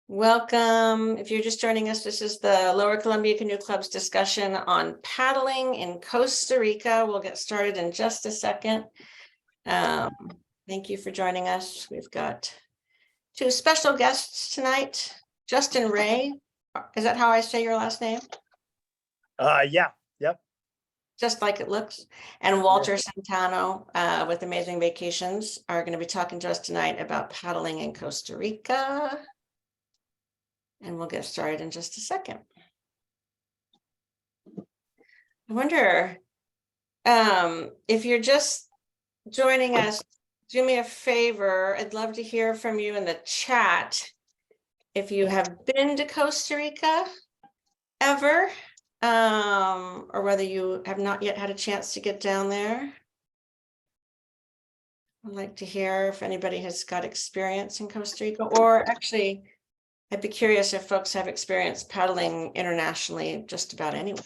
Welcome. If you're just joining us, this is the Lower Columbia Canoe Club's discussion on paddling in Costa Rica. We'll get started in just a second. Thank you for joining us. We've got two special guests tonight. Justin Ray, is that how I say your last name? Yeah. Yep. Just like it looks. And Walter Centano with Amazing Vacations are going to be talking to us tonight about paddling in Costa Rica. And we'll get started in just a second. I wonder if you're just joining us, do me a favor. I'd love to hear from you in the chat. If you have been to Costa Rica ever, or whether you have not yet had a chance to get down there. I'd like to hear if anybody has got experience in Costa Rica, or actually, I'd be curious if folks have experience paddling internationally just about anywhere.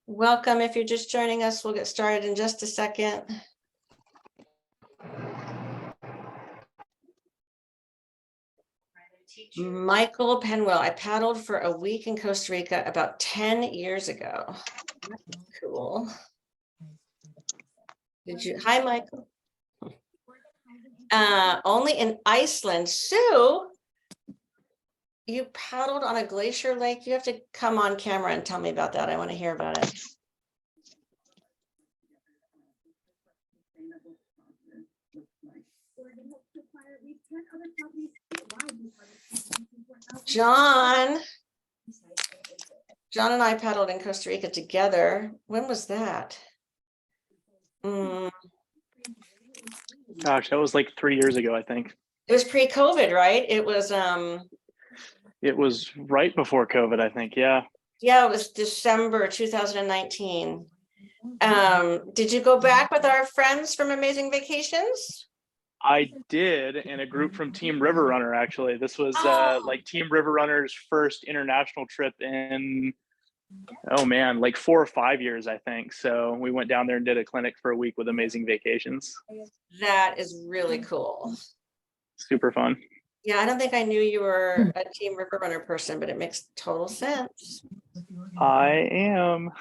Welcome. If you're just joining us, we'll get started in just a second. Michael Penwell, I paddled for a week in Costa Rica about 10 years ago. Cool. Did you? Hi, Michael. Only in Iceland. Sue, you paddled on a glacier lake. You have to come on camera and tell me about that. I want to hear about it. John and I paddled in Costa Rica together. When was that? Gosh, that was like 3 years ago, I think. It was pre-COVID, right? It was right before COVID, I think. Yeah, it was December 2019. Did you go back with our friends from Amazing Vacations? I did, in a group from Team River Runner, actually. This was like Team River Runner's first international trip in, oh man, like 4 or 5 years, I think. So we went down there and did a clinic for a week with Amazing Vacations. That is really cool. Super fun. Yeah, I don't think I knew you were a Team River Runner person, but it makes total sense. I am.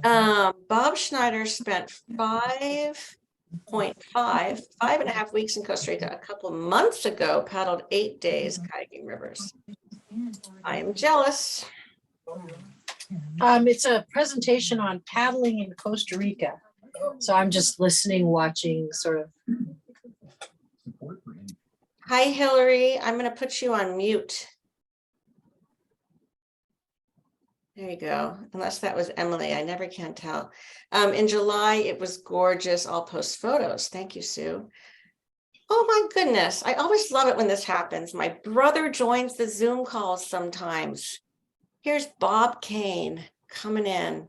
Bob Schneider spent 5.5 weeks in Costa Rica a couple months ago, paddled 8 days kayaking rivers. I am jealous. It's a presentation on paddling in Costa Rica. So I'm just listening, watching, sort of. Hi, Hillary. I'm going to put you on mute. There you go. Unless that was Emily. I never can tell. In July, it was gorgeous. I'll post photos. Thank you, Sue. Oh my goodness. I always love it when this happens. My brother joins the Zoom calls sometimes. Here's Bob Kane coming in.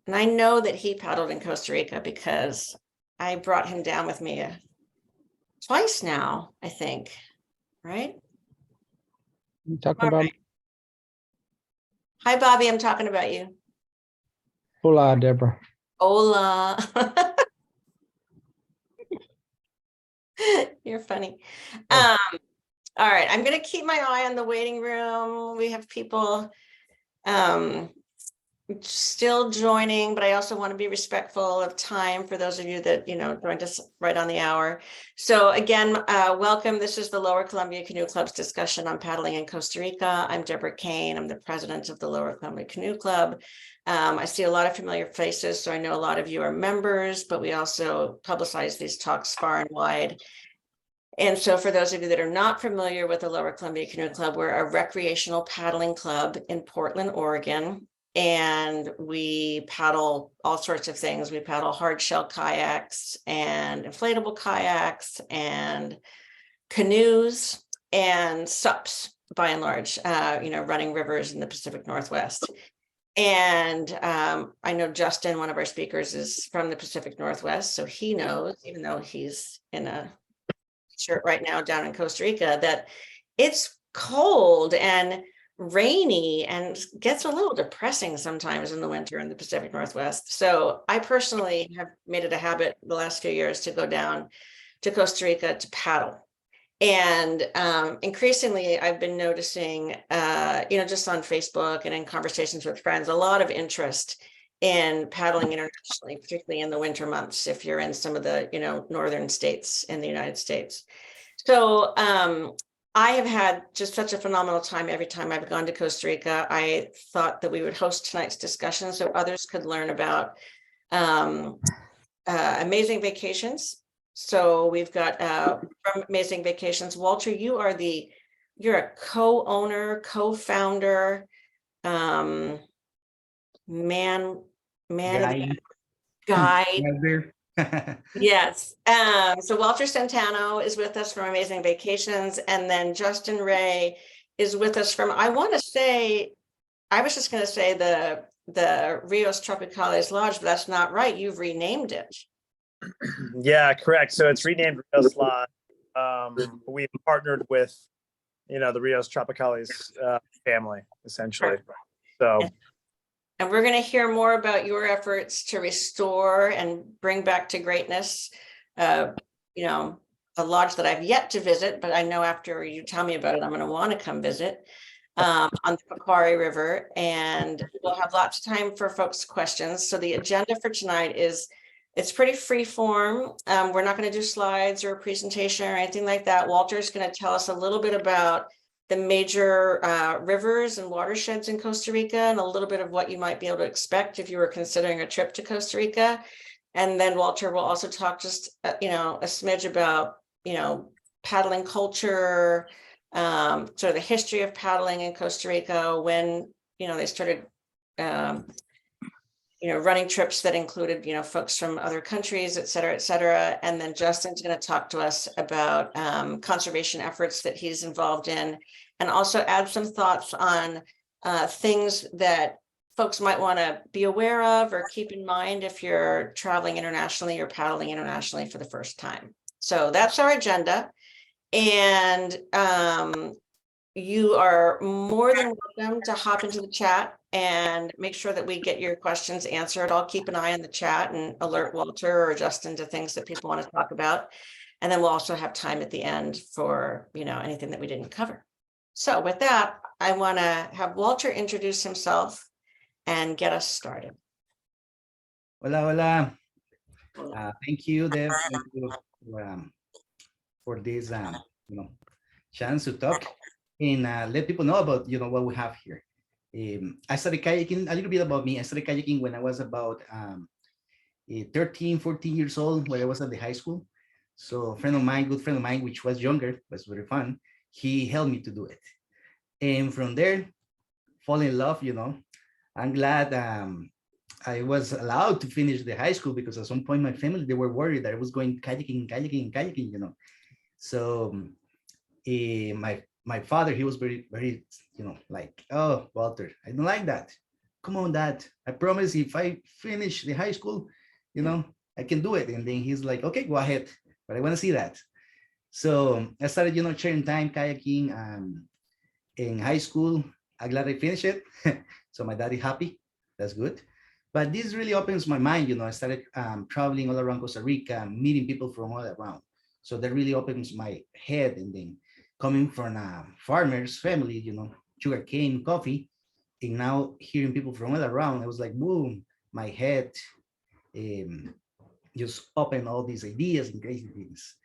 And I know that he paddled in Costa Rica because I brought him down with me twice now, I think. Right? You talking about? Hi, Bobby. I'm talking about you. Hola, Deborah. Hola. You're funny. All right. I'm going to keep my eye on the waiting room. We have people still joining, but I also want to be respectful of time for those of you that, joined us right on the hour. So again, welcome. This is the Lower Columbia Canoe Club's discussion on paddling in Costa Rica. I'm Deborah Kane. I'm the president of the Lower Columbia Canoe Club. I see a lot of familiar faces, so I know a lot of you are members, but we also publicize these talks far and wide. And so for those of you that are not familiar with the Lower Columbia Canoe Club, we're a recreational paddling club in Portland, Oregon. And we paddle all sorts of things. We paddle hard shell kayaks and inflatable kayaks and canoes and SUPs by and large, running rivers in the Pacific Northwest. And I know Justin, one of our speakers, is from the Pacific Northwest. So he knows, even though he's in a shirt right now down in Costa Rica, that it's cold and rainy and gets a little depressing sometimes in the winter in the Pacific Northwest. So I personally have made it a habit the last few years to go down to Costa Rica to paddle. And increasingly, I've been noticing, just on Facebook and in conversations with friends, a lot of interest in paddling internationally, particularly in the winter months, if you're in some of the, northern states in the United States. So I have had just such a phenomenal time every time I've gone to Costa Rica. I thought that we would host tonight's discussion so others could learn about amazing vacations. So we've got from Amazing Vacations, Walter, you're a co-owner, co-founder, man guide. Yes. So Walter Centano is with us from Amazing Vacations, and then Justin Ray is with us from, I was just going to say the Rios Lodge, but that's not right. You've renamed it. Yeah, correct. So it's renamed Rios Lodge. We've partnered with, the Rios Tropicales family, essentially. So. And we're going to hear more about your efforts to restore and bring back to greatness, a lodge that I've yet to visit, but I know after you tell me about it, I'm going to want to come visit on the Pacuare River. And we'll have lots of time for folks' questions. So the agenda for tonight it's pretty free form. We're not going to do slides or a presentation or anything like that. Walter's going to tell us a little bit about the major rivers and watersheds in Costa Rica, and a little bit of what you might be able to expect if you were considering a trip to Costa Rica. And then Walter will also talk just, a smidge about, paddling culture, sort of the history of paddling in Costa Rica, when, they started, running trips that included, folks from other countries, et cetera, et cetera. And then Justin's going to talk to us about conservation efforts that he's involved in, and also add some thoughts on things that folks might want to be aware of or keep in mind if you're traveling internationally or paddling internationally for the first time. So that's our agenda. And you are more than welcome to hop into the chat and make sure that we get your questions answered. I'll keep an eye on the chat and alert Walter or Justin to things that people want to talk about. And then we'll also have time at the end for, anything that we didn't cover. So with that, I want to have Walter introduce himself and get us started. Hola. Thank you, Deb, for this, chance to talk and let people know about, what we have here. I started kayaking, a little bit about me. I started kayaking when I was about 13, 14 years old, when I was at the high school. So a good friend of mine, which was younger, was very fun. He helped me to do it. And from there, fall in love, I'm glad I was allowed to finish the high school, because at some point my family, they were worried that I was going kayaking. So my father, he was very, very, like, oh, Walter, I don't like that. Come on, Dad. I promise if I finish the high school, I can do it. And then he's like, okay, go ahead. But I want to see that. So I started, sharing time kayaking in high school. I'm glad I finished it. So my daddy happy. That's good. But this really opens my mind. I started traveling all around Costa Rica, meeting people from all around. So that really opens my head. And then coming from a farmer's family, sugarcane, coffee, and now hearing people from all around, I was like, boom, my head just opened all these ideas and crazy things.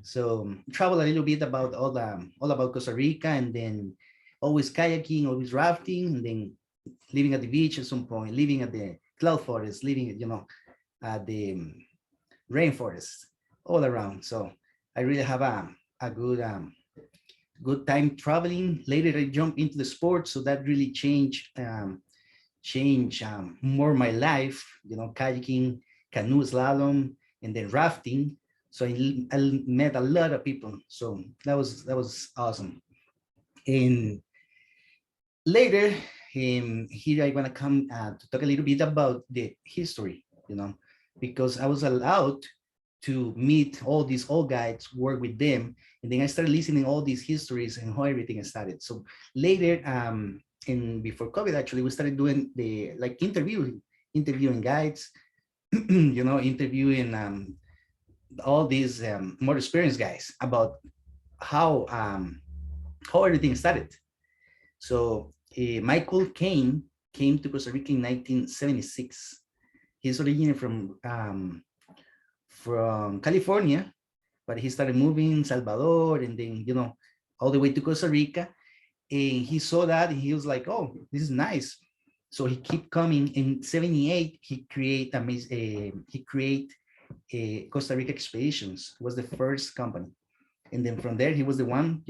So travel a little bit about all about Costa Rica, and then always kayaking, always rafting, and then living at the beach at some point, living at the cloud forest, living at the rainforest, all around. So I really have a good time traveling. Later I jumped into the sport, so that really changed more my life, kayaking, canoe slalom, and then rafting. So I met a lot of people. So that was awesome. And later, here I want to come to talk a little bit about the history, because I was allowed to meet all these old guides, work with them, and then I started listening all these histories and how everything started. So later, and before COVID, actually, we started doing the like interviewing guides, interviewing all these more experienced guys about how everything started. So Michael came to Costa Rica in 1976. He's originally from California, but he started moving in Salvador and then, all the way to Costa Rica. And he saw that and he was like, oh, this is nice. So he kept coming. In 78, he create Costa Rica Expeditions. It was the first company. And then from there, he was the one,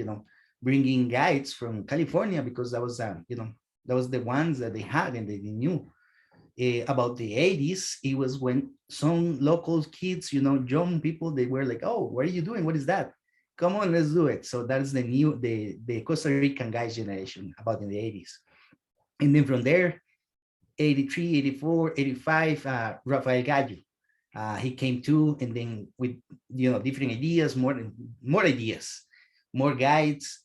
bringing guides from California because that was, that was the ones that they had and they knew. About the 80s, it was when some local kids, young people, they were like, oh, what are you doing? What is that? Come on, let's do it. So that's the Costa Rican guys generation about in the 80s. And then from there, 83, 84, 85, Rafael Gallo. He came too, and then with different ideas, more ideas, more guides.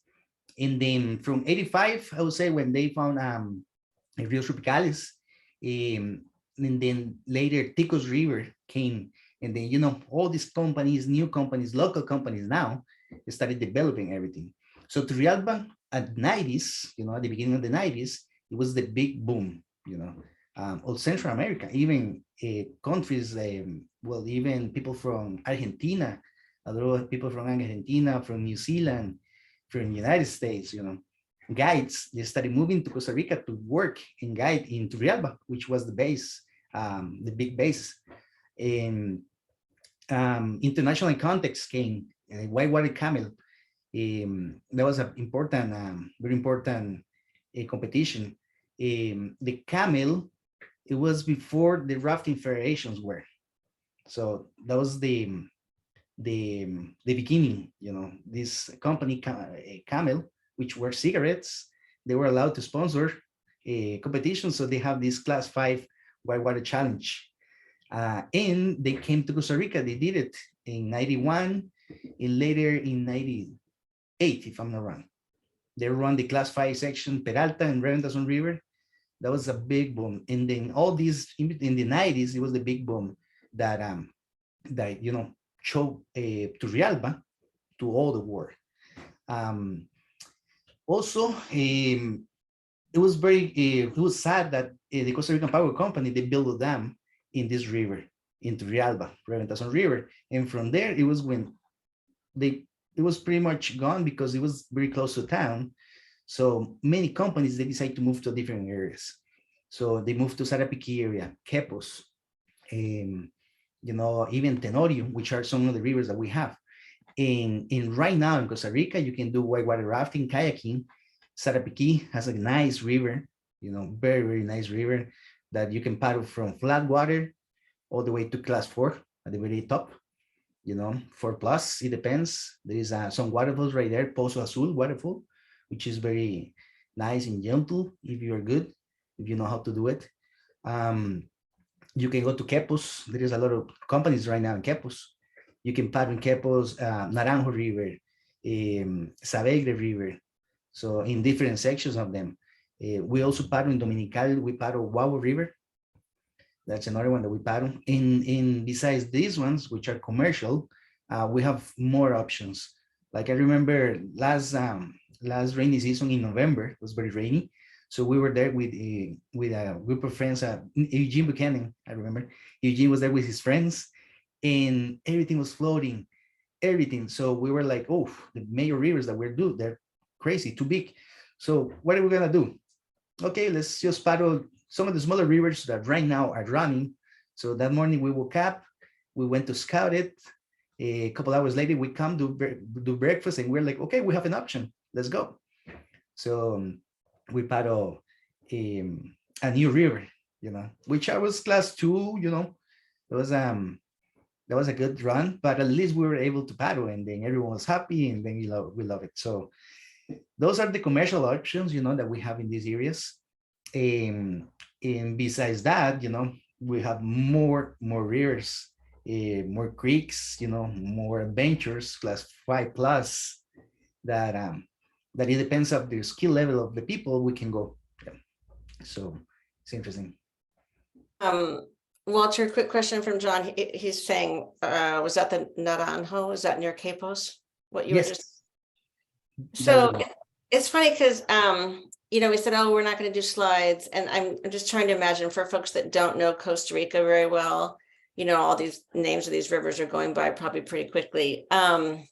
And then from 85, I would say when they found Rios Tropicales, and then later Ticos River came, and then all these companies, new companies, local companies now started developing everything. So Turrialba at 90s, at the beginning of the 90s, it was the big boom, all Central America, even countries, well, even people from Argentina, a lot of people from Argentina, from New Zealand, from the United States, guides, they started moving to Costa Rica to work and guide in Turrialba, which was the base, the big base. And international context came, whitewater camel. That was an important, very important competition. The camel, it was before the rafting federations were. So that was the beginning, this company, Camel, which were cigarettes, they were allowed to sponsor a competition. So they have this class 5 whitewater challenge. And they came to Costa Rica, they did it in 91 and later in 98, if I'm not wrong. They run the class 5 section, Peralta and Reventazon River. That was a big boom. And then all these in the 90s, it was the big boom that showed Turrialba to all the world. Also, it was sad that the Costa Rican Power Company, they built a dam in this river, in Turrialba, Reventazon River. And from there, it was when it was pretty much gone because it was very close to town. So many companies, they decide to move to different areas. So they moved to Sarapiquí area, Quepos, even Tenorio, which are some of the rivers that we have. And right now in Costa Rica, you can do whitewater rafting, kayaking. Sarapiquí has a nice river, very, very nice river that you can paddle from flat water all the way to class 4 at the very top, 4+, it depends. There is some waterfalls right there, Pozo Azul waterfall, which is very nice and gentle if you are good, if you know how to do it. You can go to Quepos. There is a lot of companies right now in Quepos. You can paddle in Quepos, Naranjo River, Savegre River. So in different sections of them. We also paddle in Dominical, we paddle Wawa River. That's another one that we paddle. And besides these ones, which are commercial, we have more options. Like I remember last rainy season in November, it was very rainy. So we were there with a group of friends, Eugene Buchanan, I remember. Eugene was there with his friends and everything was floating, everything. So we were like, oh, the major rivers that we're doing, they're crazy, too big. So what are we gonna do? Okay, let's just paddle some of the smaller rivers that right now are running. So that morning we woke up, we went to scout it. A couple hours later, we come to do breakfast and we're like, okay, we have an option, let's go. So we paddle a new river, which I was class 2, it was that was a good run, but at least we were able to paddle and then everyone was happy and then we love it. So those are the commercial options, that we have in these areas. And besides that, we have more rivers more creeks, more adventures, class 5+, that it depends of the skill level of the people we can go. Yeah. So it's interesting. Walter, quick question from John. He's saying, was that the Naranjo? Is that near Capos? What you were Yes. just, That's so the one. it's funny because, we said, oh, we're not going to do slides. And I'm just trying to imagine for folks that don't know Costa Rica very well, all these names of these rivers are going by probably pretty quickly. And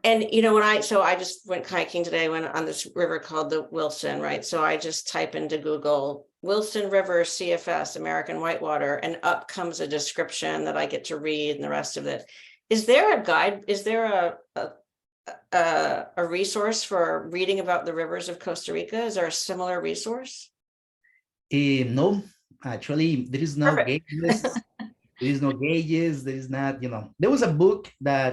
I just went kayaking today, went on this river called the Wilson, right? So I just type into Google Wilson River CFS American Whitewater, and up comes a description that I get to read and the rest of it. Is there a guide? Is there a resource for reading about the rivers of Costa Rica? Is there a similar resource? No, actually, there is no Perfect. gauges. There is no gauges. There is not, there was a book that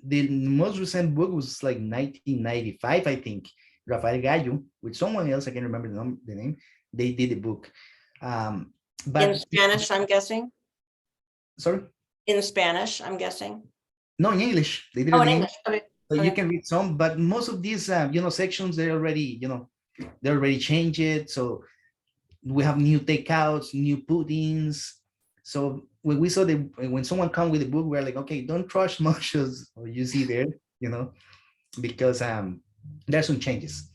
the most recent book was like 1995, I think. Rafael Gallo with someone else, I can't remember the name. They did the book. But In Spanish, I'm guessing. sorry? In Spanish, I'm guessing. No, in English. They did Oh, it in in English. Okay. So Okay. you can read some, but most of these, sections, they already, they already changed it. So we have new takeouts, new put-ins. So when we saw when someone come with a book, we're like, okay, don't trust much as you see there, because there's some changes.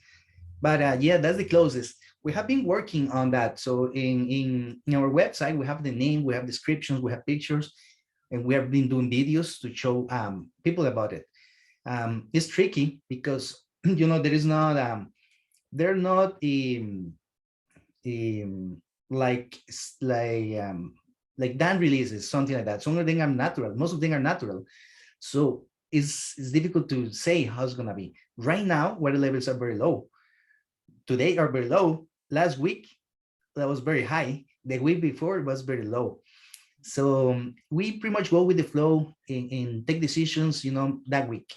But yeah, that's the closest. We have been working on that. So in our website, we have the name, we have descriptions, we have pictures, and we have been doing videos to show people about it. It's tricky because there is not they're not like done releases, something like that. Some of them are natural, most of them are natural. So it's difficult to say how it's gonna be. Right now, water levels are very low. Today are very low. Last week, that was very high. The week before, it was very low. So we pretty much go with the flow and take decisions, that week.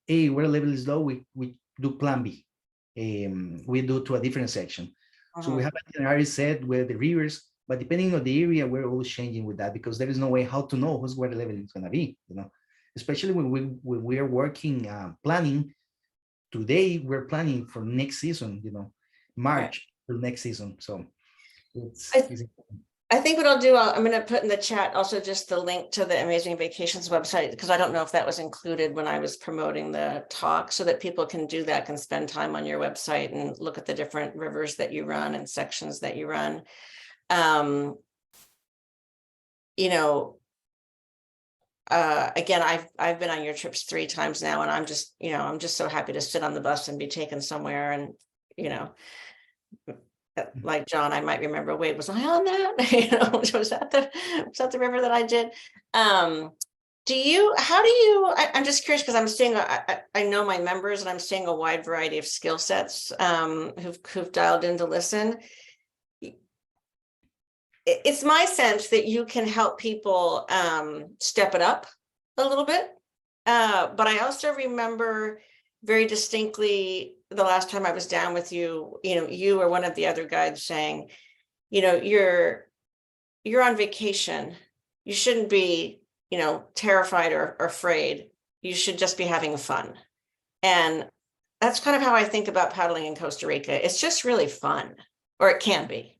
A, water level is low, we do plan B. We do to a different section. So we have an itinerary set where the rivers, but depending on the area, we're always changing with that because there is no way how to know whose water level is going to be, especially when we are working, planning. Today, we're planning for next season, March for next season. So I think what I'll do, I'm going to put in the chat also just the link to the Amazing Vacations website, because I don't know if that was included when I was promoting the talk, so that people can do that, can spend time on your website and look at the different rivers that you run and sections that you run. Again, I've been on your trips 3 times now, and I'm just so happy to sit on the bus and be taken somewhere, and like John, I might remember, wait, was I on that? Was that the river that I did? I'm just curious, because I'm seeing, I know my members, and I'm seeing a wide variety of skill sets who've dialed in to listen. It's my sense that you can help people step it up a little bit. But I also remember very distinctly the last time I was down with you, you or one of the other guides saying, you're on vacation. You shouldn't be, terrified or afraid. You should just be having fun. And that's kind of how I think about paddling in Costa Rica. It's just really fun, or it can be.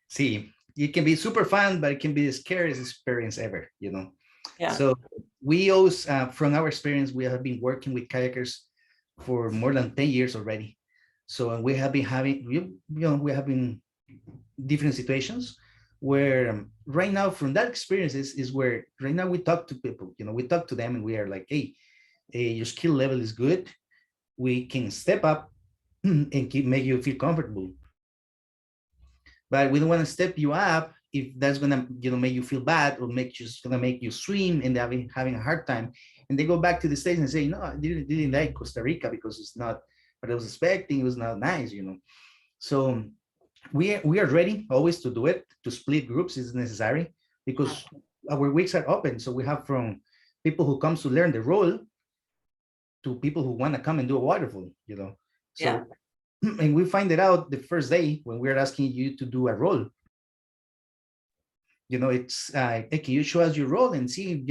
See, it can be super fun, but it can be the scariest experience ever, Yeah. So we always, from our experience, we have been working with kayakers for more than 10 years already. So we have been having, we have been different situations where right now from that experience is where right now we talk to people, we talk to them and we are like, hey, your skill level is good. We can step up and make you feel comfortable. But we don't want to step you up if that's gonna, make you feel bad, or gonna make you swim and having a hard time. And they go back to the States and say, no, I didn't like Costa Rica because it's not what I was expecting. It was not nice, So we are ready always to do it, to split groups is necessary, because our weeks are open. So we have from people who comes to learn the role to people who want to come and do a waterfall, So, Yeah. And we find it out the first day when we're asking you to do a role. it's hey, can you show us your role and see,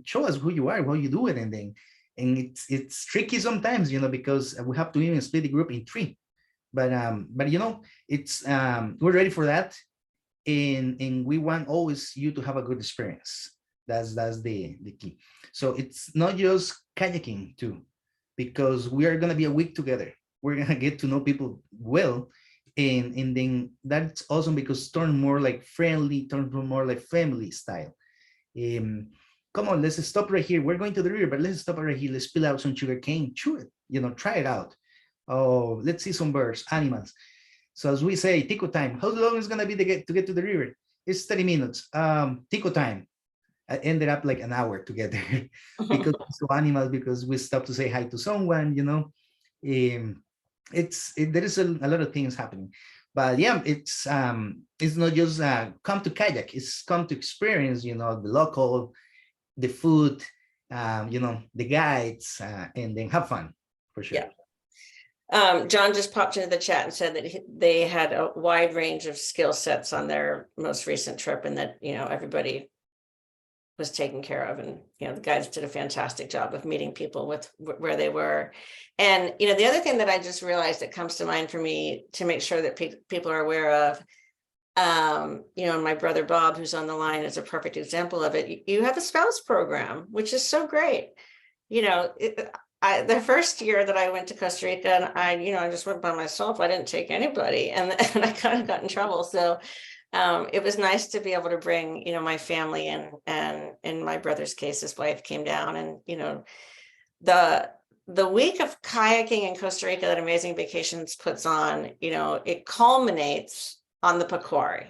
show us who you are, how you do it, and then it's tricky sometimes, because we have to even split the group in three. But it's we're ready for that, and we want always you to have a good experience. That's the key. So it's not just kayaking too, because we are gonna be a week together. We're gonna get to know people well, and then that's awesome because turn more like friendly, turn more like family style. Um, Come on, let's stop right here. We're going to the river, but let's stop right here. Let's peel out some sugar cane, chew it, try it out. Oh, let's see some birds, animals. So as we say, tico time. How long is it gonna be to get to the river? It's 30 minutes. Tico time. I ended up like an hour together because of animals, because we stopped to say hi to someone, there is a lot of things happening. But yeah, it's not just come to kayak, it's come to experience, the local, the food, the guides, and then have fun for sure. Yeah. John just popped into the chat and said that they had a wide range of skill sets on their most recent trip, and that, everybody was taken care of, and the guides did a fantastic job of meeting people with where they were. And the other thing that I just realized that comes to mind for me, to make sure that people are aware of, and my brother Bob, who's on the line, is a perfect example of it. You have a spouse program, which is so great. The first year that I went to Costa Rica, and I just went by myself. I didn't take anybody, and I kind of got in trouble. So it was nice to be able to bring, my family, and in my brother's case, his wife came down, and the week of kayaking in Costa Rica that Amazing Vacations puts on, it culminates on the Pacuare,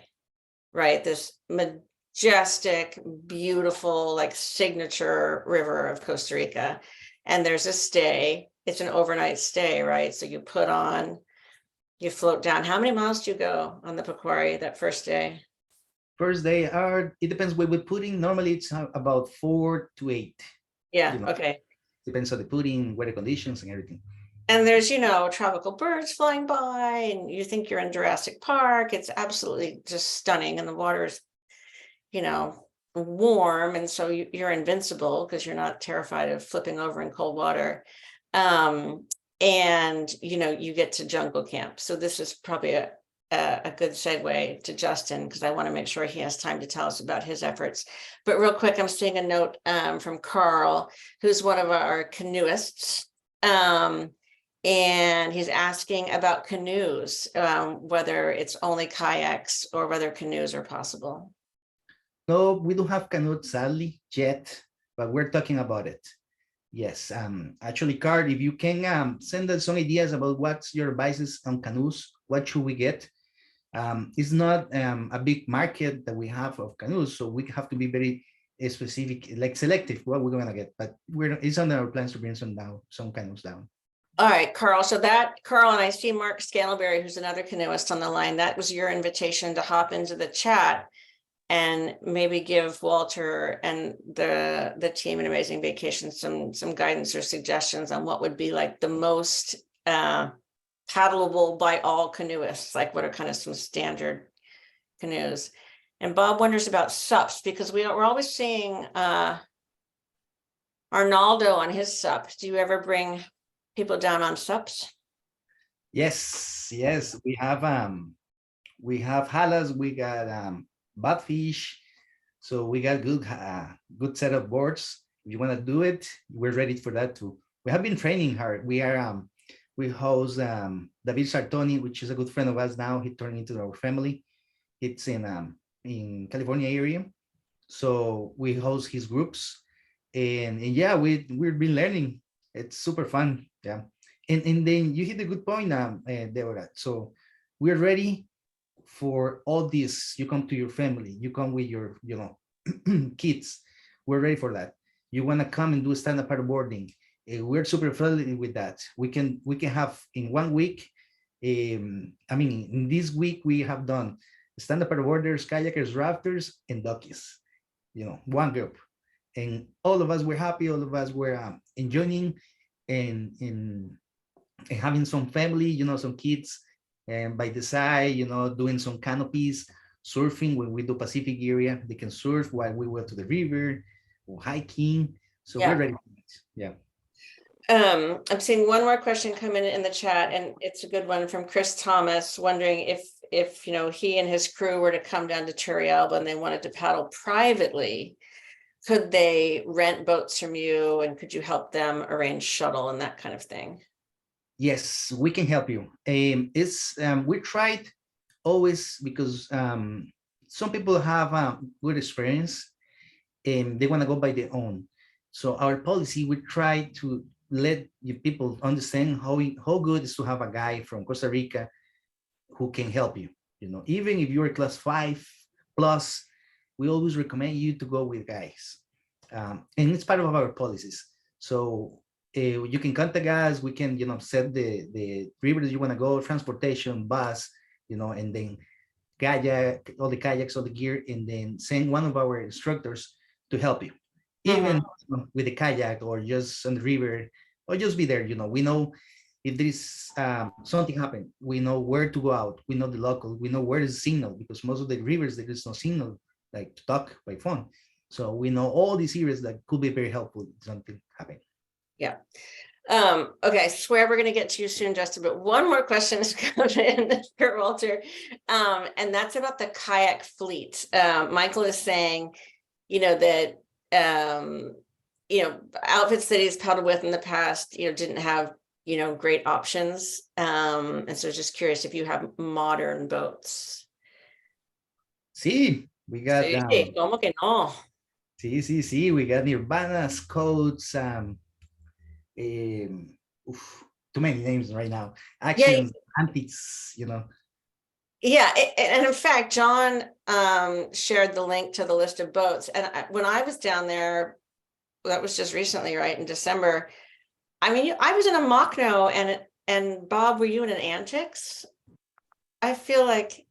right? This majestic, beautiful, like signature river of Costa Rica. And there's a stay. It's an overnight stay, right? So you float down. How many miles do you go on the Pacuare that first day? First day it depends where we're putting. Normally it's about 4 to 8. Yeah, okay. Depends on the pudding, weather conditions, and everything. And there's, tropical birds flying by, and you think you're in Jurassic Park. It's absolutely just stunning. And the water's, warm. And so you're invincible because you're not terrified of flipping over in cold water. And, you get to jungle camp. So this is probably a good segue to Justin, because I want to make sure he has time to tell us about his efforts. But real quick, I'm seeing a note from Carl, who's one of our canoeists. And he's asking about canoes, whether it's only kayaks or whether canoes are possible. No, we don't have canoes, sadly, yet, but we're talking about it. Yes, actually, Card, if you can send us some ideas about what's your advices on canoes, what should we get? It's not a big market that we have of canoes, so we have to be very specific, like selective what we're gonna get. But it's on our plans to bring some canoes down. All right, Carl. So Carl, and I see Mark Scalaberry, who's another canoeist on the line. That was your invitation to hop into the chat and maybe give Walter and the team at Amazing Vacations some guidance or suggestions on what would be like the most paddleable by all canoeists, like what are kind of some standard canoes. And Bob wonders about SUPs, because we're always seeing Arnaldo on his SUP. Do you ever bring people down on SUPs? Yes, we have halas, we got badfish, so we got good set of boards. If you want to do it, we're ready for that too. We have been training hard. We host David Sartoni, which is a good friend of us now. He turned into our family. It's in California area, so we host his groups, and yeah, we've been learning. It's super fun. Yeah, and then you hit a good point, Deborah. So we're ready for all this. You come to your family, you come with your kids. We're ready for that. You want to come and do stand-up paddleboarding, we're super friendly with that. We can have in 1 week, in this week we have done stand-up paddleboarders, kayakers, rafters, and duckies, one group, and all of us were happy. All of us were enjoying and having some family, some kids, and by the side, doing some canopies. surfing when we do Pacific area. They can surf while we go to the river or hiking. So Yeah. we're ready. Yeah. I'm seeing one more question come in the chat, and it's a good one from Chris Thomas, wondering if you know, he and his crew were to come down to Turrialba and they wanted to paddle privately, could they rent boats from you, and could you help them arrange shuttle and that kind of thing? Yes, we can help you. We tried always because some people have a good experience and they want to go by their own. So our policy, we try to let you people understand how good it is to have a guy from Costa Rica who can help you. You know, even if you're class 5 plus, we always recommend you to go with guys, and it's part of our policies. So you can contact us. We can, set the river that you want to go, transportation, bus, and then kayak, all the kayaks, all the gear, and then send one of our instructors to help you, even with the kayak or just on the river, or just be there. We know if there is something happen, we know where to go out. We know the local, we know where is the signal, because most of the rivers, there is no signal, like to talk by phone. So we know all these areas that could be very helpful if something happen. Yeah. Okay, I swear we're gonna get to you soon, Justin, but one more question is coming in for Walter. And that's about the kayak fleet. Michael is saying, that outfits that he's paddled with in the past, didn't have, great options. And so just curious if you have modern boats. See, we got Sí, ¿cómo que no? see, we got Nirvana's coats, too many names right now. Actions, antics, Yeah, and in fact, John shared the link to the list of boats. And when I was down there, that was just recently, right, in December. I mean, I was in a Mockno, and Bob, were you in an Antics? I feel like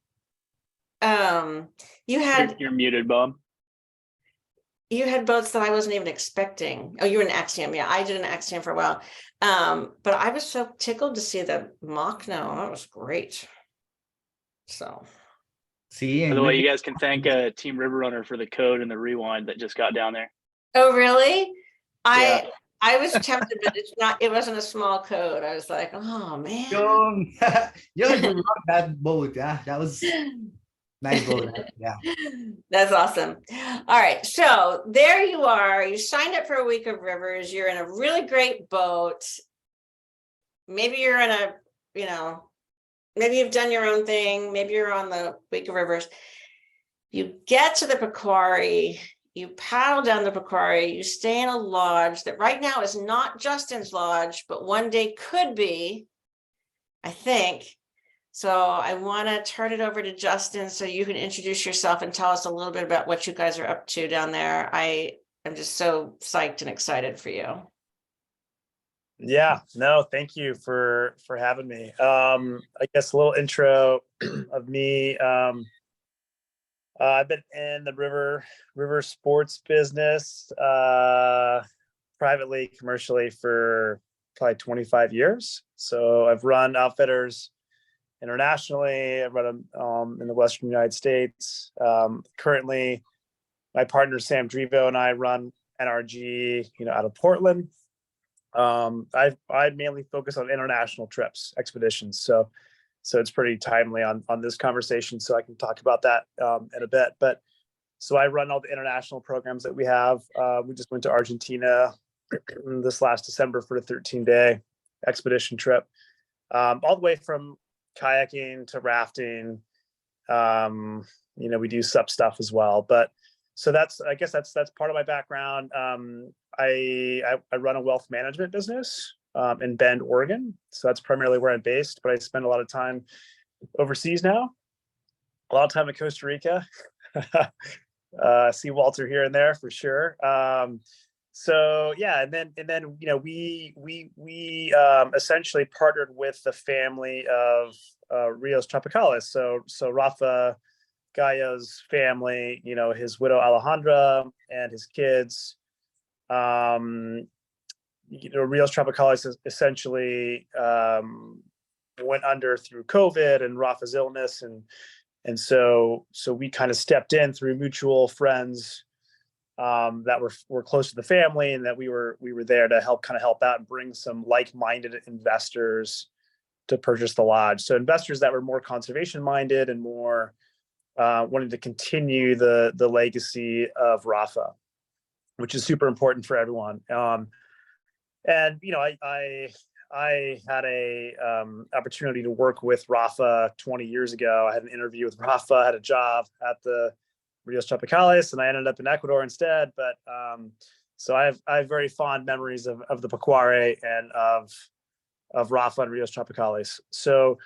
You're muted, Bob. you had boats that I wasn't even expecting. Oh, you were in Axiom. Yeah, I did an Axiom for a while. But I was so tickled to see the Mockno. That was great. So. See, By the way, you guys can thank Team River Runner for the code and the rewind that just got down there. Oh, really? Yeah. I was tempted, but it wasn't a small code. I was like, oh man. You rocked that boat. Yeah, that was nice boat. Yeah. That's awesome. All right. So there you are. You signed up for a week of rivers. You're in a really great boat. Maybe you're in maybe you've done your own thing. Maybe you're on the week of rivers. You get to the Pacuare, you paddle down the Pacuare, you stay in a lodge that right now is not Justin's lodge, but one day could be, I think. So I want to turn it over to Justin so you can introduce yourself and tell us a little bit about what you guys are up to down there. I am just so psyched and excited for you. Yeah, no, thank you for having me. I guess a little intro of me. I've been in the river sports business, privately, commercially for probably 25 years. So I've run outfitters internationally. I've run them in the Western United States. Currently, my partner Sam Drivo and I run NRG, out of Portland. I mainly focus on international trips, expeditions. So it's pretty timely on this conversation. So I can talk about that in a bit. But so I run all the international programs that we have. We just went to Argentina this last December for a 13-day expedition trip, all the way from kayaking to rafting. We do SUP stuff as well. But so that's part of my background. I run a wealth management business in Bend, Oregon. So that's primarily where I'm based, but I spend a lot of time overseas now. A lot of time in Costa Rica. See Walter here and there for sure. So yeah, and then we essentially partnered with the family of Rios Tropicales. So Rafa Gallo's family, his widow Alejandra and his kids. Rios Tropicales essentially went under through COVID and Rafa's illness, And so we kind of stepped in through mutual friends that were close to the family, and that we were there to help out and bring some like-minded investors to purchase the lodge. So investors that were more conservation minded and more wanting to continue the legacy of Rafa, which is super important for everyone. And I had a opportunity to work with Rafa 20 years ago. I had an interview with Rafa, I had a job at the Rios Tropicales, and I ended up in Ecuador instead. But so I have very fond memories of the Pacuare and of Rafa and Rios Tropicales. So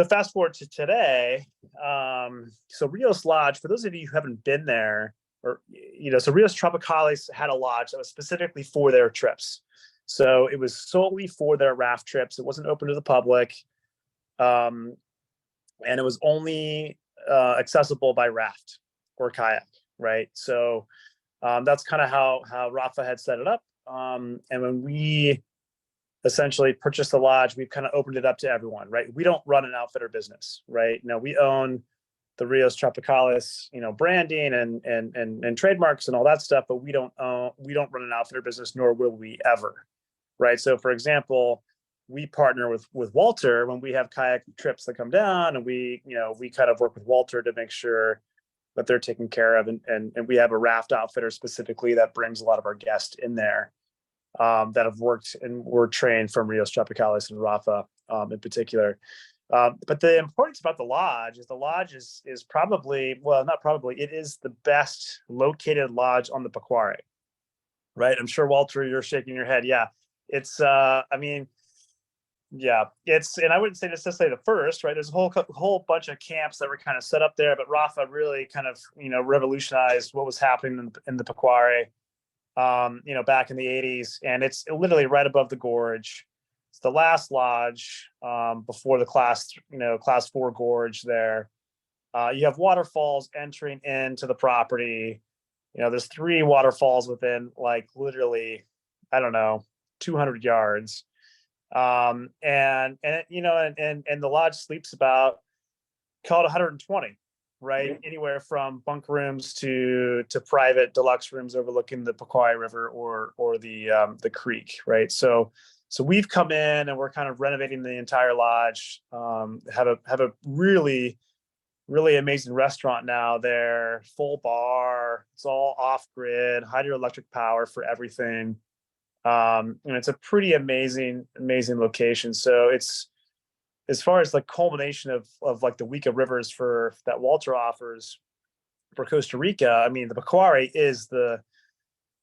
fast forward to today. So Rios Lodge, for those of you who haven't been there, so Rios Tropicales had a lodge that was specifically for their trips. So it was solely for their raft trips. It wasn't open to the public. And it was only accessible by raft or kayak, right? So that's kind of how Rafa had set it up. And when we essentially purchased the lodge, we've kind of opened it up to everyone, right? We don't run an outfitter business, right? No, we own the Rios Tropicales, branding and trademarks and all that stuff, but we don't run an outfitter business, nor will we ever, right? So for example, we partner with Walter when we have kayak trips that come down, and we kind of work with Walter to make sure that they're taken care of. And we have a raft outfitter specifically that brings a lot of our guests in there that have worked and were trained from Rios Tropicales and Rafa in particular. But the importance about the lodge is probably, well, not probably, it is the best located lodge on the Pacuare, right? I'm sure, Walter, you're shaking your head. Yeah, it's, it's, and I wouldn't say necessarily the first, right? There's a whole bunch of camps that were kind of set up there, but Rafa really kind of, revolutionized what was happening in the Pacuare, back in the 80s. And it's literally right above the gorge. It's the last lodge before the class 4 gorge there. You have waterfalls entering into the property. There's 3 waterfalls within literally, I don't know, 200 yards. And the lodge sleeps about, call it 120, right? Anywhere from bunk rooms to private deluxe rooms overlooking the Pacuare River or the creek, right? So we've come in and we're kind of renovating the entire lodge. Have a really, really amazing restaurant now there, full bar. It's all off grid, hydroelectric power for everything. And it's a pretty amazing location. So it's, as far as culmination of the week of rivers for that Walter offers for Costa Rica, I mean, the Pacuare is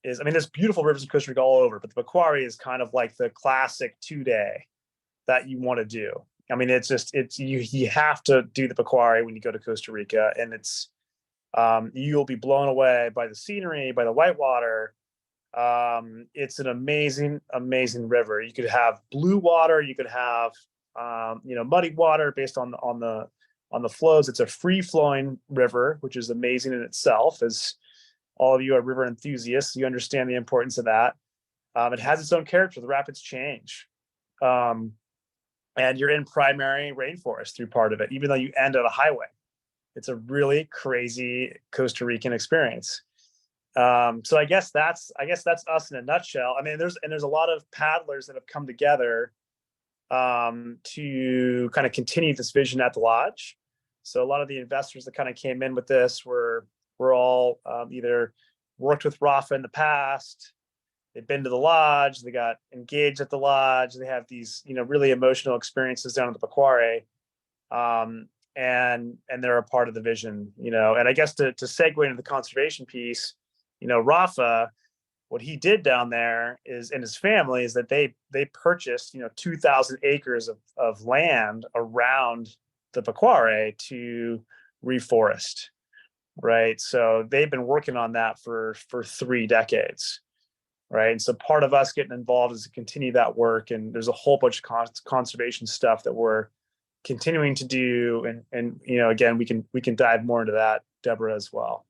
there's beautiful rivers in Costa Rica all over, but the Pacuare is kind of like the classic 2-day that you want to do. I mean, you have to do the Pacuare when you go to Costa Rica, and it's, you'll be blown away by the scenery, by the whitewater. It's an amazing river. You could have blue water, you could have muddy water based on the flows. It's a free flowing river, which is amazing in itself. As all of you are river enthusiasts, you understand the importance of that. It has its own character. The rapids change, and you're in primary rainforest through part of it, even though you end at a highway. It's a really crazy Costa Rican experience. So I guess that's us in a nutshell. I mean, there's a lot of paddlers that have come together to kind of continue this vision at the lodge. So a lot of the investors that kind of came in with this were all either worked with Rafa in the past, they've been to the lodge, they got engaged at the lodge, they have these really emotional experiences down at the Pacuare, and they're a part of the vision. And I guess to segue into the conservation piece, Rafa, what he did down there is, and his family, is that they purchased 2,000 acres of land around the Pacuare to reforest, right? So they've been working on that for 3 decades, right? And so part of us getting involved is to continue that work, and there's a whole bunch of conservation stuff that we're continuing to do, and again, we can dive more into that, Deborah, as well.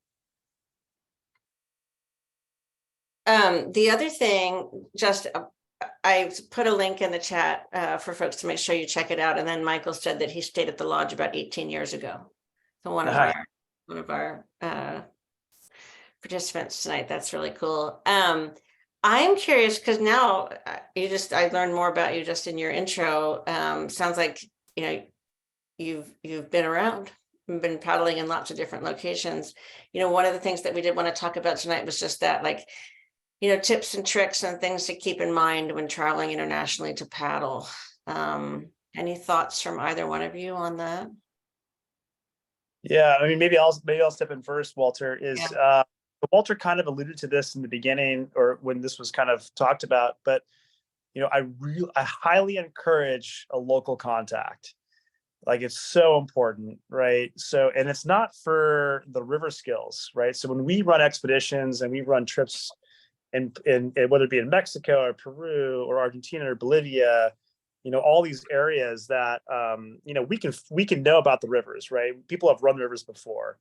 The other thing, I put a link in the chat for folks to make sure you check it out. And then Michael said that he stayed at the lodge about 18 years ago. So one of Nice. our participants tonight. That's really cool. I'm curious because now I learned more about you just in your intro. Sounds like, you know, you've been around, you've been paddling in lots of different locations. You know, one of the things that we did want to talk about tonight was just that, like, you know, tips and tricks and things to keep in mind when traveling internationally to paddle. Any thoughts from either one of you on that? Yeah, I mean, maybe I'll step in first, Walter, is Walter kind of alluded to this in the beginning or when this was kind of talked about, but you know, I highly encourage a local contact. Like, it's so important, right? So, and it's not for the river skills, right? So when we run expeditions and we run trips in whether it be in Mexico or Peru or Argentina or Bolivia, you know, all these areas that you know, we can know about the rivers, right? People have run rivers before,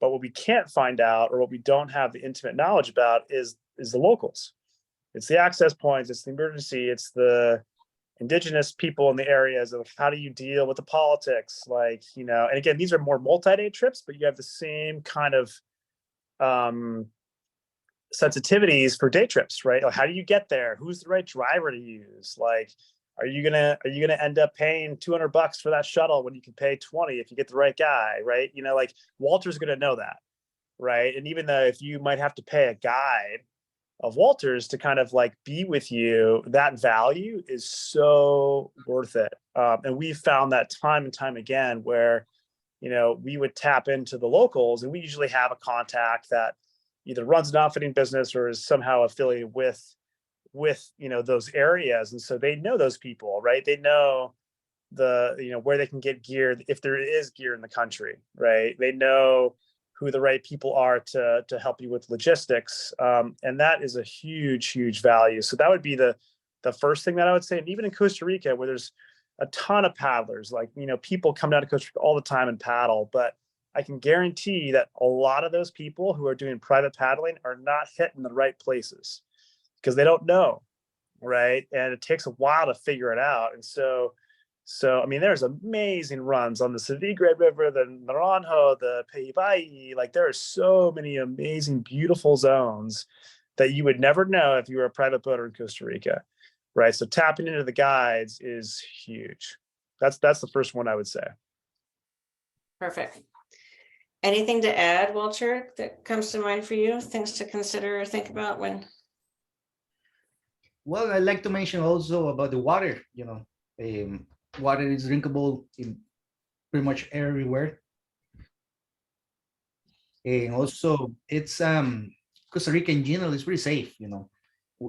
but what we can't find out or what we don't have the intimate knowledge about is the locals. It's the access points, it's the emergency, it's the indigenous people in the areas of how do you deal with the politics, like, you know. And again, these are more multi-day trips, but you have the same kind of sensitivities for day trips, right? Like, how do you get there? Who's the right driver to use? Like, are you gonna end up paying $200 for that shuttle when you can pay 20 if you get the right guy, right? You know, like, Walter's gonna know that, right? And even though if you might have to pay a guide of Walter's to kind of like be with you, that value is so worth it. And we've found that time and time again where, you know, we would tap into the locals, and we usually have a contact that either runs an outfitting business or is somehow affiliated with, you know, those areas. And so they know those people, right? They know you know, where they can get gear if there is gear in the country, right? They know who the right people are to help you with logistics. And that is a huge value. So that would be the first thing that I would say. And even in Costa Rica, where there's a ton of paddlers, like, you know, people come down to Costa Rica all the time and paddle, but I can guarantee that a lot of those people who are doing private paddling are not hitting the right places because they don't know, right? And it takes a while to figure it out. And so I mean, there's amazing runs on the Savigre River, the Naranjo, the Peibai. Like, there are so many amazing, beautiful zones that you would never know if you were a private boater in Costa Rica, right? So tapping into the guides is huge. That's the first one I would say. Perfect. Anything to add, Walter, that comes to mind for you? Things to consider or think about when? Well, I'd like to mention also about the water. You know, water is drinkable in pretty much everywhere. And also it's Costa Rica in general is pretty safe, you know.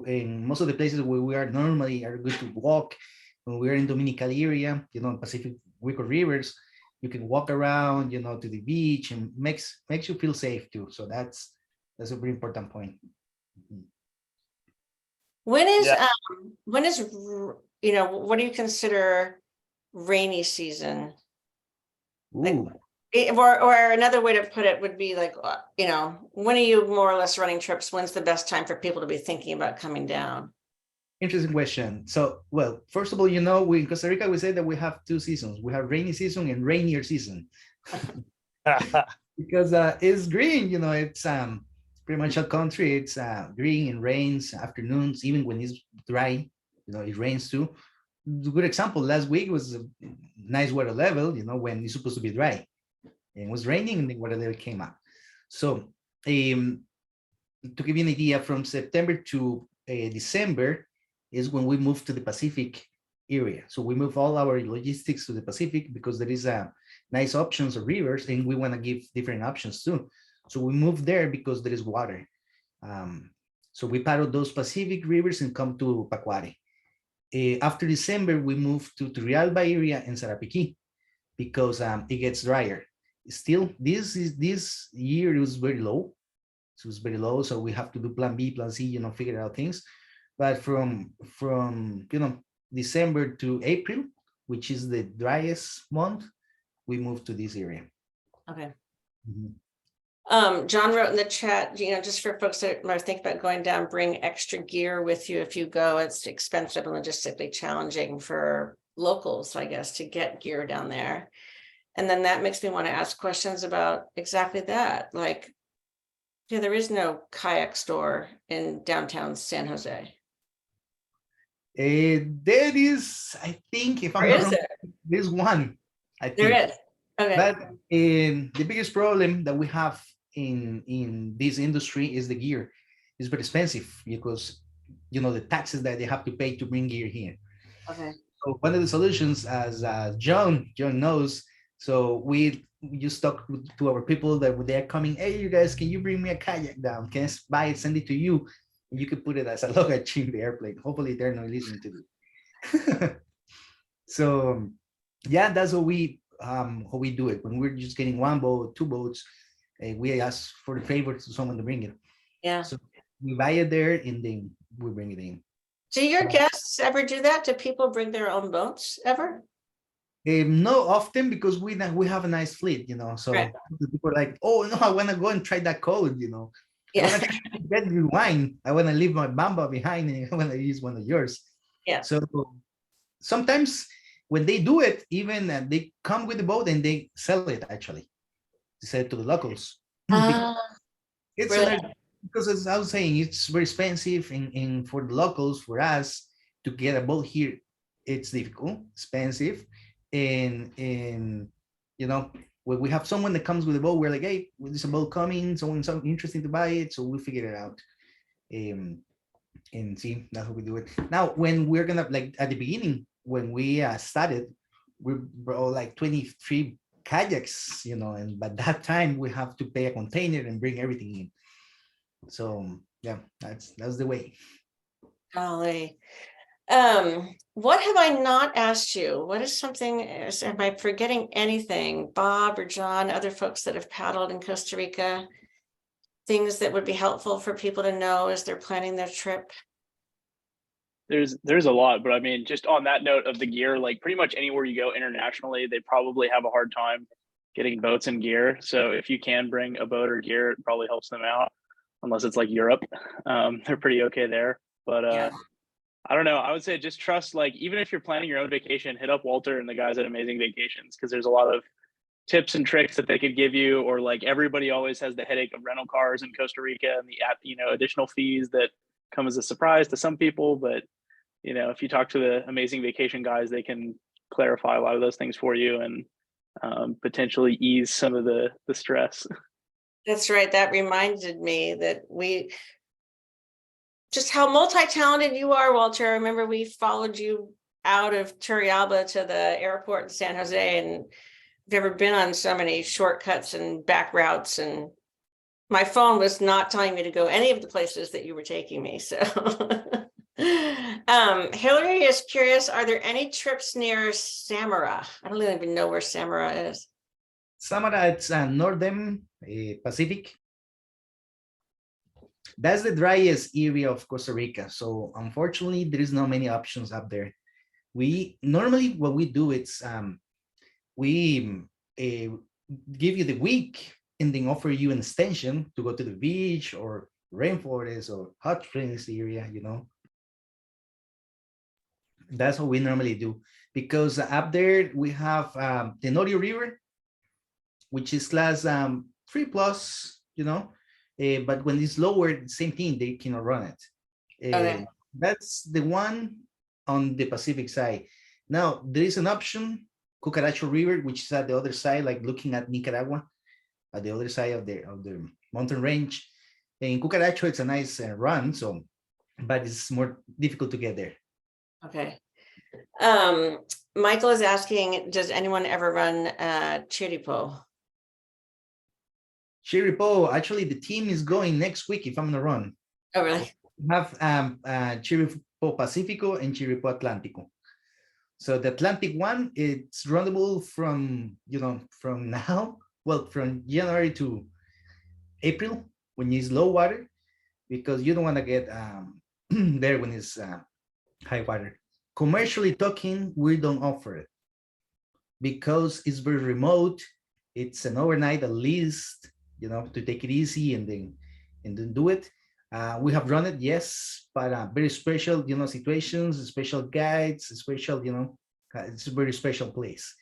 In most of the places where we are normally are good to walk, when we're in Dominical area, you know, Pacific rivers, you can walk around, you know, to the beach, and makes you feel safe too. So that's a very important point. When is Yeah. you know, what do you consider rainy season? Like, Ooh. or another way to put it would be like, you know, when are you more or less running trips? When's the best time for people to be thinking about coming down? Interesting question. So, well, first of all, you know, in Costa Rica, we say that we have two seasons. We have rainy season and rainier season. Because it's green, you know, it's pretty much a country. It's green and rains afternoons, even when it's dry, you know, it rains too. A good example, last week was a nice weather level, you know, when it's supposed to be dry. And it was raining and the weather level came up. So to give you an idea, from September to December is when we move to the Pacific area. So we move all our logistics to the Pacific because there is nice options of rivers, and we want to give different options too. So we move there because there is water. So we paddle those Pacific rivers and come to Pacuare. After December, we move to Turrialba area and Sarapiquí because it gets drier. Still, this year it was very low. So it was very low. So we have to do plan B, plan C, you know, figure out things. But from you know, December to April, which is the driest month, we move to this area. Okay. Mm-hmm. John wrote in the chat, you know, just for folks that are thinking about going down, bring extra gear with you if you go. It's expensive and logistically challenging for locals, I guess, to get gear down there. And then that makes me want to ask questions about exactly that. Like, yeah, there is no kayak store in downtown San Jose. There is, I think, if Or I'm not is wrong, there? there's one, I There think. is. Okay. But the biggest problem that we have in this industry is the gear. It's very expensive because the taxes that they have to pay to bring gear here. Okay. So one of the solutions, as John knows, so we just talk to our people that they're coming. Hey, you guys, can you bring me a kayak down? Can I buy it, send it to you? And you could put it as a luggage in the airplane. Hopefully, they're not listening to this. So yeah, that's how we do it. When we're just getting one boat, two boats, we ask for the favor to someone to bring it. Yeah. So we buy it there and then we bring it in. Do your guests ever do that? Do people bring their own boats ever? No, often because we have a nice fleet, So Right. people are like, oh no, I want to go and try that code, I Yeah. want to get you wine. I want to leave my bamba behind and I want to use one of yours. Yeah. So sometimes when they do it, even they come with the boat and they sell it actually. They sell it to the locals. It's really? because as I was saying, it's very expensive and for the locals, for us to get a boat here, it's difficult, expensive. And when we have someone that comes with a boat, we're like, hey, there's a boat coming, someone's interesting to buy it, so we figure it out. And see, that's how we do it. Now, when we're gonna, like at the beginning, when we started, we brought like 23 kayaks, and by that time we have to pay a container and bring everything in. So yeah, that's the way. Golly. What have I not asked you? What is something, am I forgetting anything? Bob or John, other folks that have paddled in Costa Rica, things that would be helpful for people to know as they're planning their trip? There's a lot, but I mean, just on that note of the gear, like pretty much anywhere you go internationally, they probably have a hard time getting boats and gear. So if you can bring a boat or gear, it probably helps them out, unless it's like Europe. They're pretty okay there. But Yeah. I don't know. I would say just trust, like, even if you're planning your own vacation, hit up Walter and the guys at Amazing Vacations, because there's a lot of tips and tricks that they could give you. Or like everybody always has the headache of rental cars in Costa Rica and the additional fees that come as a surprise to some people. But if you talk to the Amazing Vacation guys, they can clarify a lot of those things for you and potentially ease some of the stress. That's right. That reminded me that just how multi-talented you are, Walter. I remember we followed you out of Turrialba to the airport in San Jose, and I've never been on so many shortcuts and back routes, and my phone was not telling me to go any of the places that you were taking me. So Hillary is curious, are there any trips near Samara? I don't even know where Samara is. Samara, it's northern Pacific. That's the driest area of Costa Rica. So unfortunately, there is not many options up there. We normally, what we do, it's we give you the week and then offer you an extension to go to the beach or rainforest or hot springs area, That's what we normally do, because up there we have the Norio River, which is class 3+, but when it's lower, the same thing, they cannot run it. Okay. That's the one on the Pacific side. Now, there is an option, Cucaracho River, which is at the other side, like looking at Nicaragua, at the other side of the mountain range. In Cucaracho, it's a nice run, but it's more difficult to get there. Okay. Michael is asking, does anyone ever run Chiripo? Chiripo, actually, the team is going next week, if I'm not wrong. Oh, really? We have Chiripo Pacifico and Chiripo Atlántico. So the Atlantic one, it's runnable from, from now, from January to April, when it's low water, because you don't want to get there when it's high water. Commercially talking, we don't offer it because it's very remote. It's an overnight at least, to take it easy and then do it. We have run it, yes, but very special, situations, special guides, special, it's a very special place.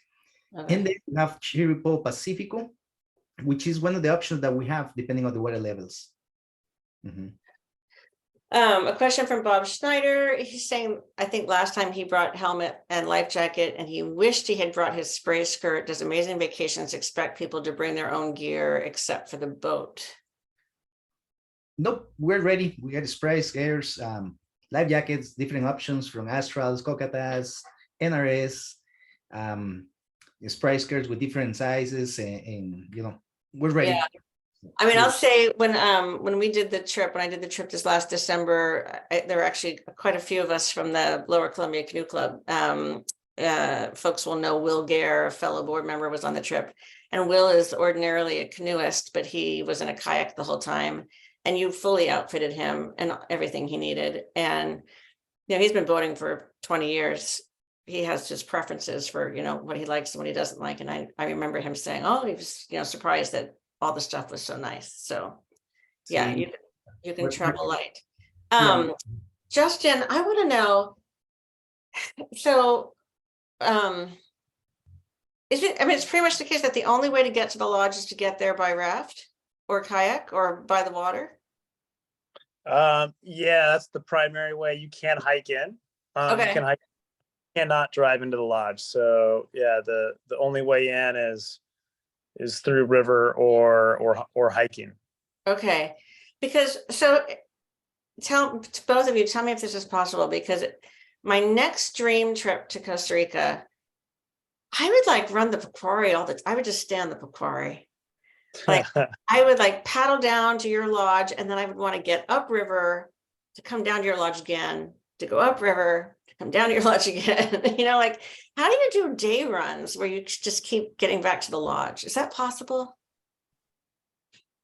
Okay. And then we have Chiripo Pacifico, which is one of the options that we have depending on the water levels. Mhm. A question from Bob Schneider. He's saying, I think last time he brought helmet and life jacket and he wished he had brought his spray skirt. Does Amazing Vacations expect people to bring their own gear except for the boat? Nope, we're ready. We got spray skares, life jackets, different options from Astrals, Cocatas, NRS, spray skirts with different sizes, and you know, we're ready. Yeah. I mean, I'll say when we did the trip, when I did the trip this last December, there were actually quite a few of us from the Lower Columbia Canoe Club. Folks will know Will Gare, a fellow board member, was on the trip. And Will is ordinarily a canoeist, but he was in a kayak the whole time. And you fully outfitted him and everything he needed. And, you know, he's been boating for 20 years. He has his preferences for, you know, what he likes and what he doesn't like. And I remember him saying, oh, he was, you know, surprised that all the stuff was so nice. So yeah, See, you can we're- travel light. Yeah. Justin, I want to know, so is it, I mean, it's pretty much the case that the only way to get to the lodge is to get there by raft or kayak or by the water? Yeah, that's the primary way. You can't hike in. You Okay. can hike, cannot drive into the lodge. So yeah, the only way in is through river or hiking. Okay, because so tell to both of you, tell me if this is possible, because my next dream trip to Costa Rica, I would like run the Pacuare I would just stay on the Pacuare. Like I would like paddle down to your lodge and then I would want to get upriver to come down to your lodge again, to go upriver, to come down to your lodge again. You know, like how do you do day runs where you just keep getting back to the lodge? Is that possible?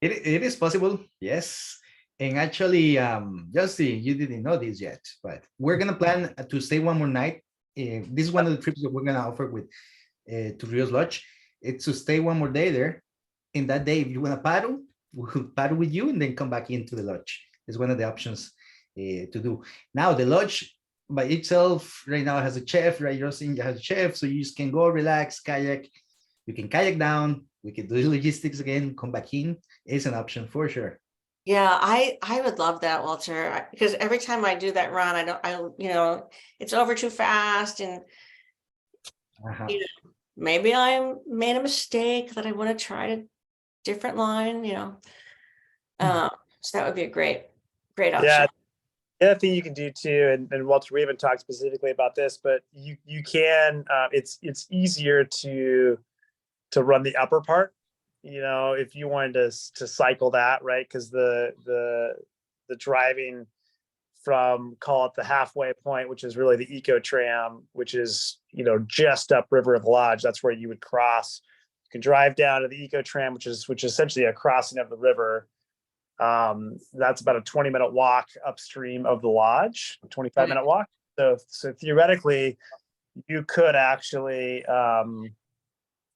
It is possible, yes. And actually, Justin, you didn't know this yet, but we're gonna plan to stay one more night. This is one of the trips that we're gonna offer with to Rios Lodge. It's to stay one more day there. And that day, if you wanna paddle, we'll paddle with you and then come back into the lodge. It's one of the options to do. Now, the lodge by itself right now has a chef, right? You're saying you have a chef, so you just can go relax, kayak. You can kayak down. We can do the logistics again, come back in. It's an option for sure. Yeah, I would love that, Walter, because every time I do that run, you know, it's over too fast and Uh-huh. you know, maybe I made a mistake that I want to try a different line, you know. So that would be a great option. Yeah. The other thing you can do too, and Walter, we haven't talked specifically about this, but you can, it's easier to run the upper part, you know, if you wanted to cycle that, right? Because the driving from, call it the halfway point, which is really the eco tram, which is, you know, just upriver of the lodge. That's where you would cross. You can drive down to the eco tram, which is essentially a crossing of the river. That's about a 20-minute walk upstream of the lodge, 25-minute walk. So theoretically, you could actually,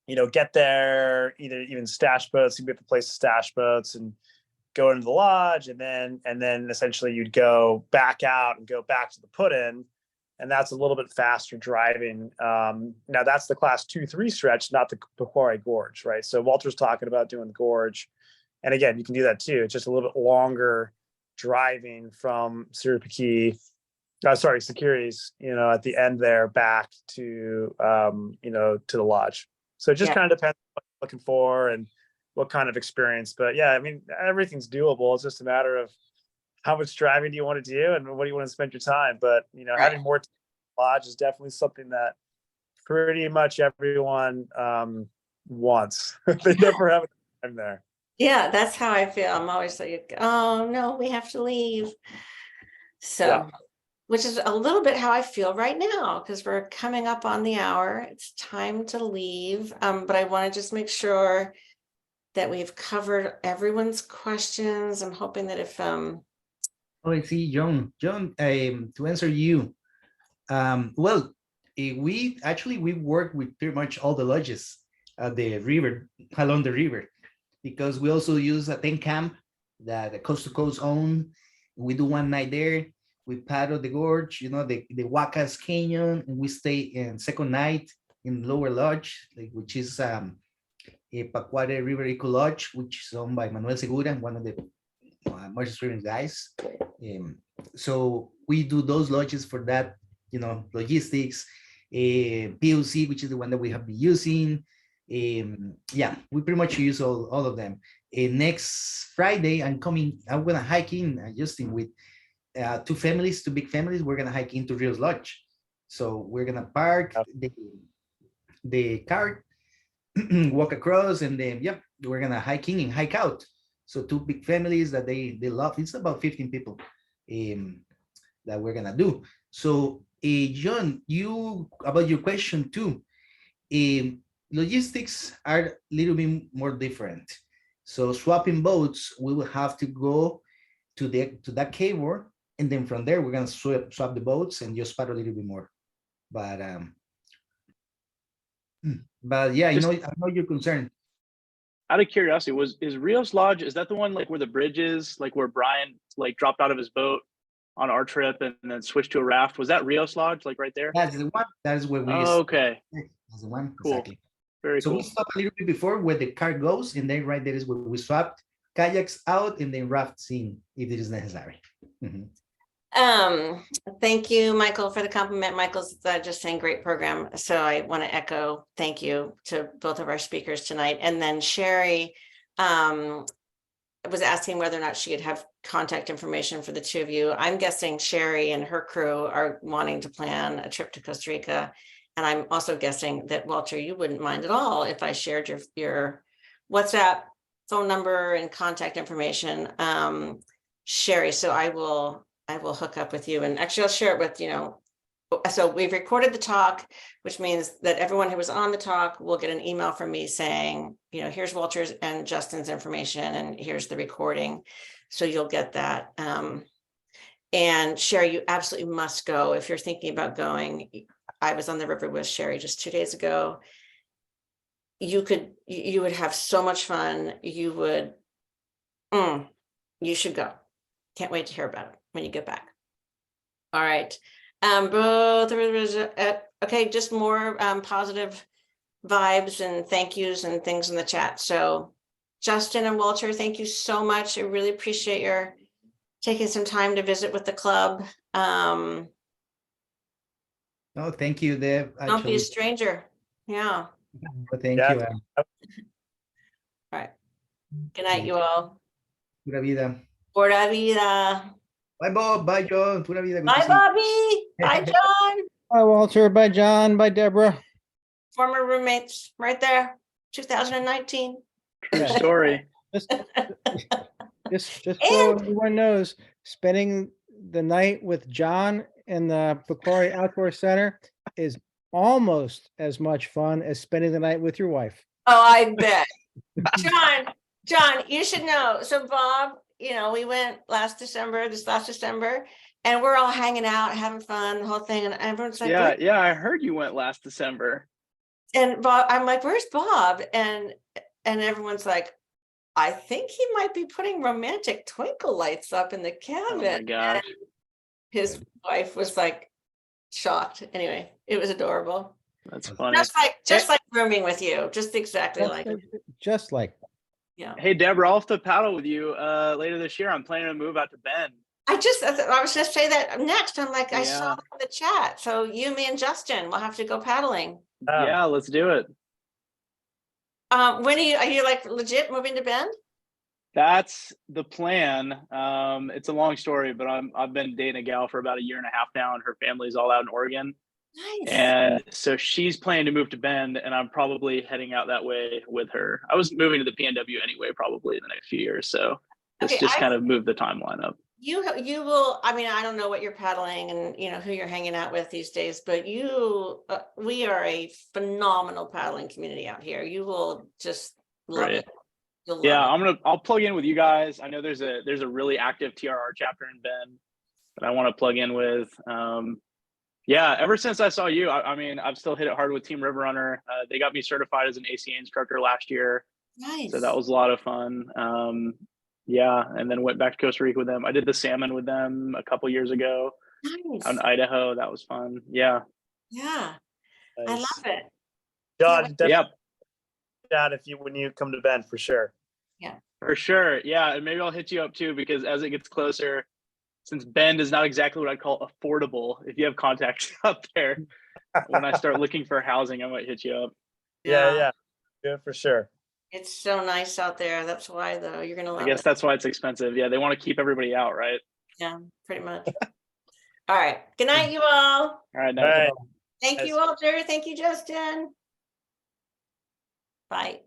you know, get there, even stash boats. You'd be at the place to stash boats and go into the lodge, and then essentially you'd go back out and go back to the put-in, and that's a little bit faster driving. Now that's the class 2-3 stretch, not the Pacuare Gorge, right? So Walter's talking about doing the gorge, and again, you can do that too. It's just a little bit longer driving from Securities, you know, at the end there back to, you know, to the lodge. So it just kind of depends on what you're looking for and what kind of experience. But yeah, I mean, everything's doable. It's just a matter of how much driving do you want to do and what do you want to spend your time. But, you know, having more time at the lodge is definitely something that pretty much everyone wants. They never have time there. Yeah, that's how I feel. I'm always like, oh no, we have to leave. So, Yeah. which is a little bit how I feel right now, because we're coming up on the hour. It's time to leave. But I want to just make sure that we've covered everyone's questions. I'm hoping that if Oh, I see, John, to answer you, well, we work with pretty much all the lodges at the river, along the river, because we also use a tent camp that the Coast to Coast own. We do one night there. We paddle the gorge, you know, the Huacas Canyon, and we stay in second night in Lower Lodge, like, which is a Pacuare River ecolodge, which is owned by Manuel Segura, one of the most experienced guys. So we do those lodges for that, logistics, POC, which is the one that we have been using. Yeah, we pretty much use all of them. Next Friday, I'm gonna hike in, Justin, with two big families. We're gonna hike into Rios Lodge. So we're gonna park the car, walk across, and then we're gonna hike in and hike out. So two big families that they love. It's about 15 people that we're gonna do. So John, about your question too, logistics are a little bit more different. So swapping boats, we will have to go to that cable, and then from there we're gonna swap the boats and just paddle a little bit more. But yeah, I know you're concerned. Out of curiosity, is Rios Lodge, is that the one like where the bridge is, like where Brian like dropped out of his boat on our trip and then switched to a raft? Was that Rios Lodge, like right there? That's the one. That is where we. Oh, okay. That's the one. Cool. Exactly. Very so cool. We stopped a little bit before where the car goes, and then right there is where we swapped kayaks out and then rafts in if it is necessary. Thank you, Michael, for the compliment. Michael's just saying great program. So I want to echo thank you to both of our speakers tonight. And then Sherry was asking whether or not she could have contact information for the two of you. I'm guessing Sherry and her crew are wanting to plan a trip to Costa Rica. And I'm also guessing that, Walter, you wouldn't mind at all if I shared your WhatsApp phone number and contact information, Sherry. So I will hook up with you, and actually I'll share it with, so we've recorded the talk, which means that everyone who was on the talk will get an email from me saying, here's Walter's and Justin's information, and here's the recording. So you'll get that. And Sherry, you absolutely must go. If you're thinking about going, I was on the river with Sherry just 2 days ago. You would have so much fun. You should go. Can't wait to hear about it when you get back. All right. Both okay, just more positive vibes and thank yous and things in the chat. So Justin and Walter, thank you so much. I really appreciate your taking some time to visit with the club. No, thank you, Deb. Don't be a stranger. Yeah. Thank you. All right. Good night, you all. Pura vida. Pura vida. Bye, Bob. Bye, John. Pura vida. Bye, Bobby. Bye, John. Bye, Walter. Bye, John. Bye, Deborah. Former roommates right there. 2019. True story. Just so everyone knows, spending the night with John in the Pacuare Outdoor Center is almost as much fun as spending the night with your wife. Oh, I bet. John, you should know. So Bob, we went this last December, and we're all hanging out, having fun, the whole thing. And everyone's like, yeah, I heard you went last December. And Bob, I'm like, where's Bob? And everyone's like, I think he might be putting romantic twinkle lights up in the cabin. Oh my gosh. And his wife was like shocked. Anyway, it was adorable. That's funny. Just like rooming with you, just exactly like it. Just like. Yeah. Hey, Deborah, I'll have to paddle with you later this year. I'm planning to move out to Bend. I was going to say that next. I'm like, I saw Yeah. the chat. So you, me, and Justin will have to go paddling. Yeah, let's do it. When are you like legit moving to Bend? That's the plan. It's a long story, but I've been dating a gal for about 1.5 years now, and her family's all out in Oregon. Nice. And so she's planning to move to Bend, and I'm probably heading out that way with her. I was moving to the PNW anyway, probably in the next few years. So it's just kind of moved the timeline up. You will, I mean, I don't know what you're paddling and who you're hanging out with these days, but we are a phenomenal paddling community out here. You will just love it. You'll love it. I'll plug in with you guys. I know there's a really active TRR chapter in Bend that I want to plug in with. Ever since I saw you, I mean, I've still hit it hard with Team River Runner. They got me certified as an ACA instructor last year. Nice. So that was a lot of fun. And then went back to Costa Rica with them. I did the salmon with them a couple years ago. Nice. Out in Idaho. That was fun. Yeah. Yeah. Nice. I love it. John, wait. definitely Yep, down if you when you come to Bend for sure. for sure. Yeah, and maybe I'll hit you up too, because as it gets closer, since Bend is not exactly what I'd call affordable, if you have contacts up there, when I start looking for housing, I might hit you up. Yeah. Do it for sure. It's so nice out there. That's why though. You're gonna I love guess it. that's why it's expensive. Yeah, they want to keep everybody out, right? Yeah, pretty much. All right. Good night, you all. All right, All right. Thank you, Nice. Walter. Thank you, Justin. Bye.